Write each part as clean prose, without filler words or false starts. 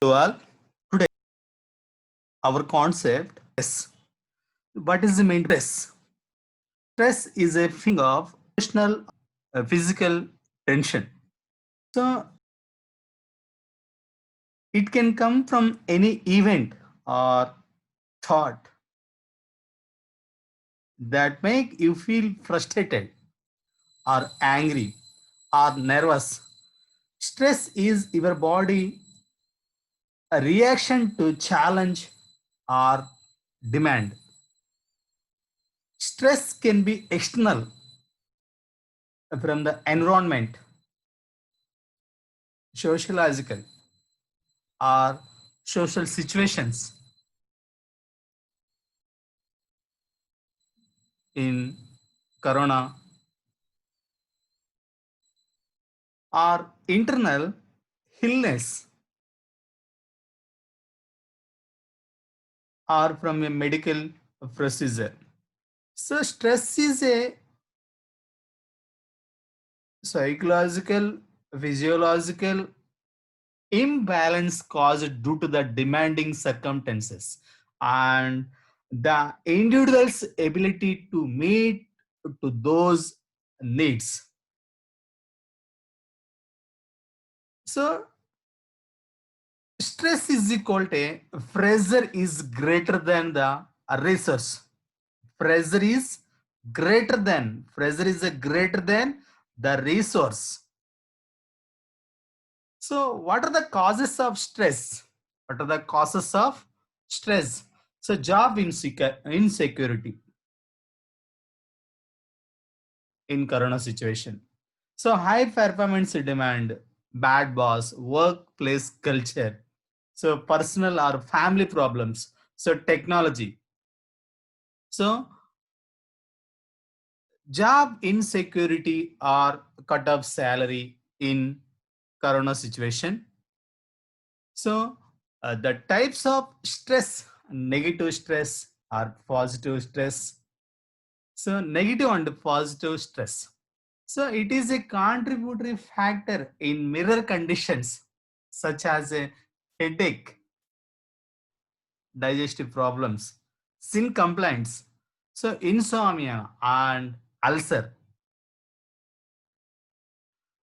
All. Today, our concept is what is the main stress? Stress is a feeling of emotional, physical tension. So it can come from any event or thought that make you feel frustrated or angry or nervous. Stress is your body a reaction to challenge or demand. Stress can be external from the environment, sociological, or social situations. In corona, or internal illness, or from a medical procedure. So stress is a psychological, physiological imbalance caused due to the demanding circumstances and the individual's ability to meet to those needs. So stress is equal to pressure is greater than the resource. Pressure is pressure is a greater than the resource. So what are the causes of stress? What are the causes of stress? So job insecurity in corona situation. So high performance demand, bad boss, workplace culture. So personal or family problems. So technology. So job insecurity or cut off salary in corona situation. So the types of stress, negative stress or positive stress. So negative and positive stress. So it is a contributory factor in mirror conditions such as a headache, digestive problems, sin complaints, so insomnia and ulcer.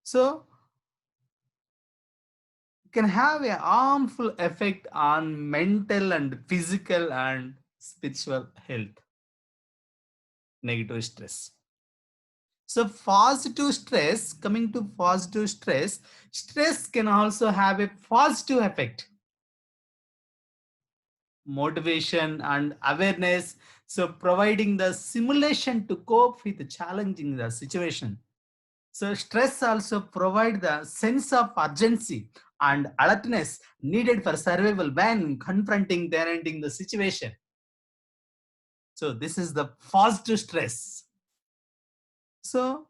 So can have a harmful effect on mental and physical and spiritual health. Negative stress. So positive stress, coming to positive stress, stress can also have a positive effect. Motivation and awareness. So providing the simulation to cope with the challenging the situation. So stress also provide the sense of urgency and alertness needed for survival when confronting then ending the situation. So this is the positive stress. So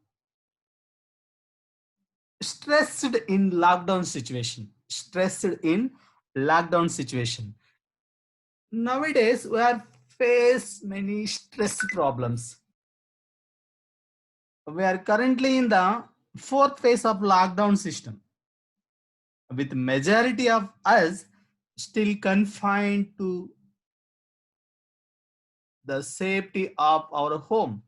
stressed in lockdown situation. Stressed in lockdown situation. Nowadays we are face many stress problems. We are currently in the fourth phase of lockdown system, with majority of us still confined to the safety of our home.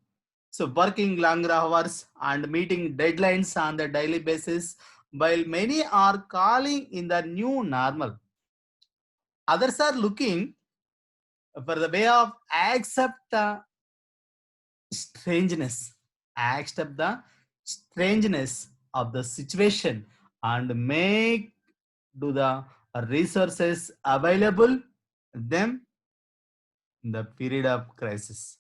So working longer hours and meeting deadlines on the daily basis, while many are calling in the new normal. Others are looking for the way of accept the strangeness, accept the strangeness of the situation and make do the resources available them in the period of crisis.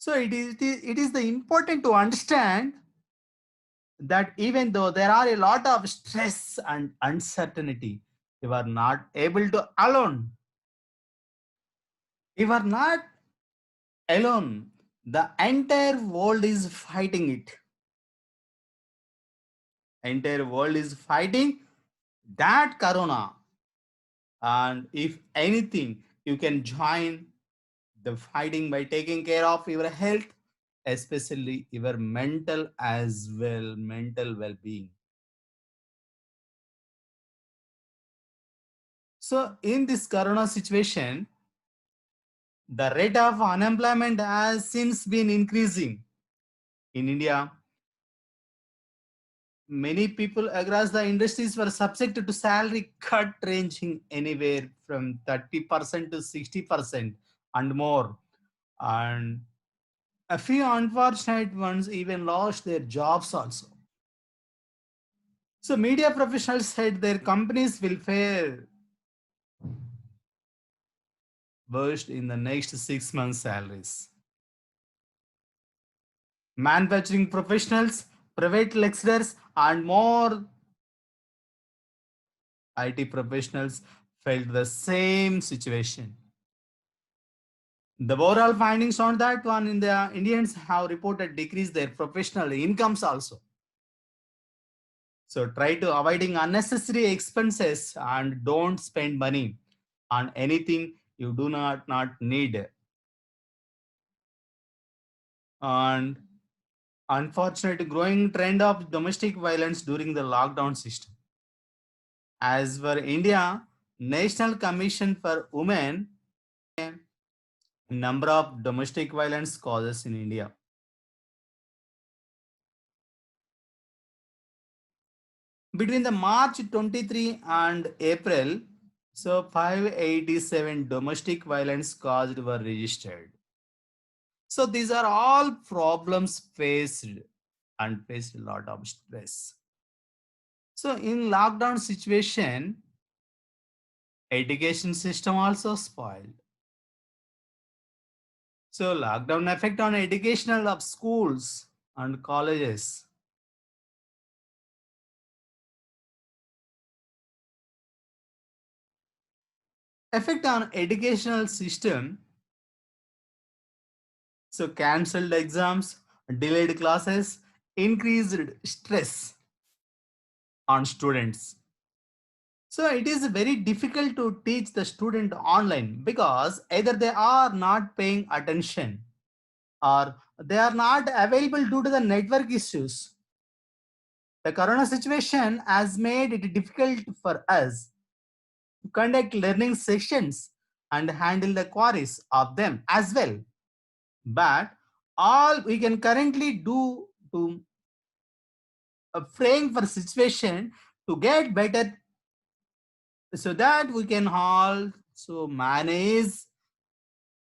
So it is the important to understand that even though there are a lot of stress and uncertainty, you are not able to alone. You are not alone. The entire world is fighting it. Entire world is fighting that corona. And if anything, you can join the fighting by taking care of your health, especially your mental as well, mental well-being. So in this corona situation, the rate of unemployment has since been increasing in India. Many people across the industries were subjected to salary cut ranging anywhere from 30% to 60% and more. And a few unfortunate ones even lost their jobs also. So media professionals said their companies will fare worst in the next 6 months' salaries. Manufacturing professionals, private lecturers, and more IT professionals felt the same situation. The overall findings on that one in the Indians have reported decrease their professional incomes also. So try to avoiding unnecessary expenses and don't spend money on anything you do not need. And unfortunate growing trend of domestic violence during the lockdown system. As for India, National Commission for Women, number of domestic violence causes in India. Between the March 23 and April, so 587 domestic violence caused were registered. So these are all problems faced and faced a lot of stress. So in lockdown situation, education system also spoiled. So lockdown effect on educational of schools and colleges. Effect on educational system. So cancelled exams, delayed classes, increased stress on students. So it is very difficult to teach the student online because either they are not paying attention or they are not available due to the network issues. The corona situation has made it difficult for us to conduct learning sessions and handle the queries of them as well. But all we can currently do to frame for situation to get better so that we can also manage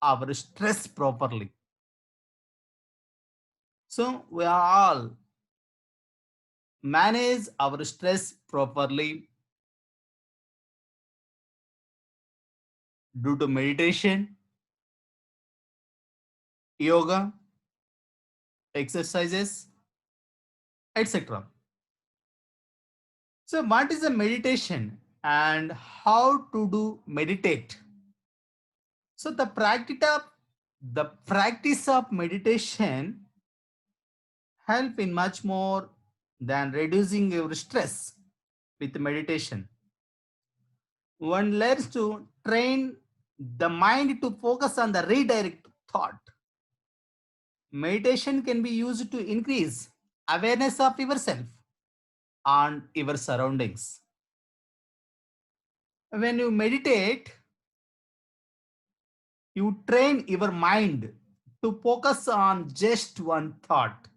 our stress properly. So we are all manage our stress properly due to meditation, yoga, exercises, etc. So what is a meditation and how to do meditate? So the practice of meditation help in much more than reducing your stress with meditation. One learns to train the mind to focus on the redirect thought. Meditation can be used to increase awareness of yourself and your surroundings. When you meditate, you train your mind to focus on just one thought.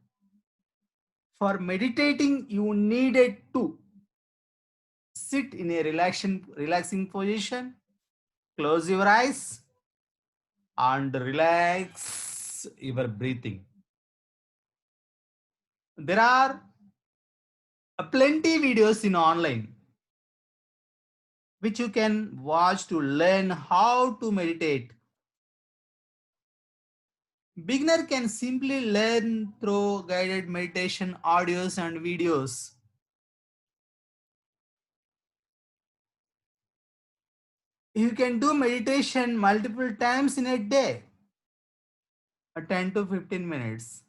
For meditating, you needed to sit in a relaxing position, close your eyes, and relax your breathing. There are plenty videos in online which you can watch to learn how to meditate. Beginner can simply learn through guided meditation audios and videos. You can do meditation multiple times in a day, 10 to 15 minutes.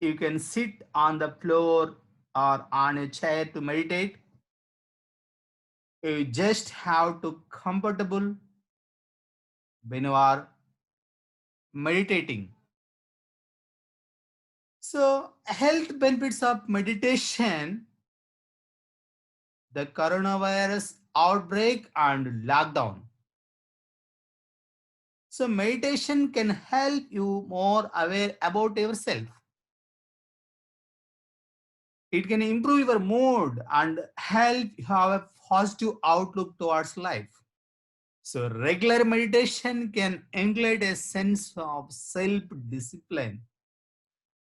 You can sit on the floor or on a chair to meditate. You just have to comfortable when you are meditating. So, health benefits of meditation. The coronavirus outbreak and lockdown. So meditation can help you more aware about yourself. It can improve your mood and help you have a positive outlook towards life. So regular meditation can include a sense of self-discipline.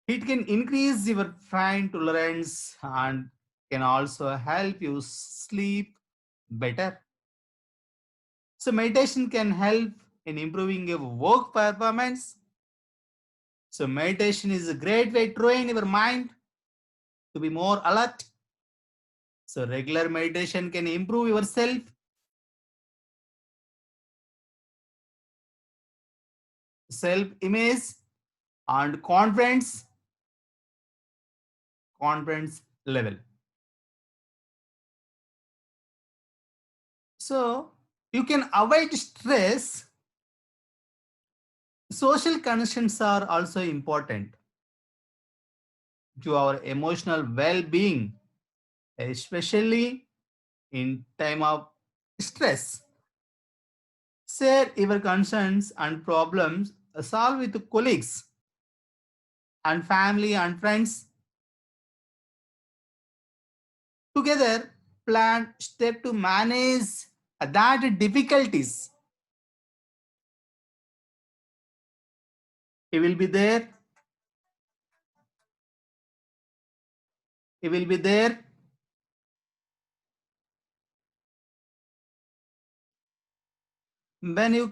It can increase your pain tolerance and can also help you sleep better. So meditation can help in improving your work performance. So meditation is a great way to train your mind to be more alert. So regular meditation can improve your self-image and confidence level. So you can avoid stress. Social connections are also important to our emotional well-being, especially in time of stress. Share your concerns and problems, solve with colleagues and family and friends. Together, plan step to manage that difficulties. He will be there. He will be there when you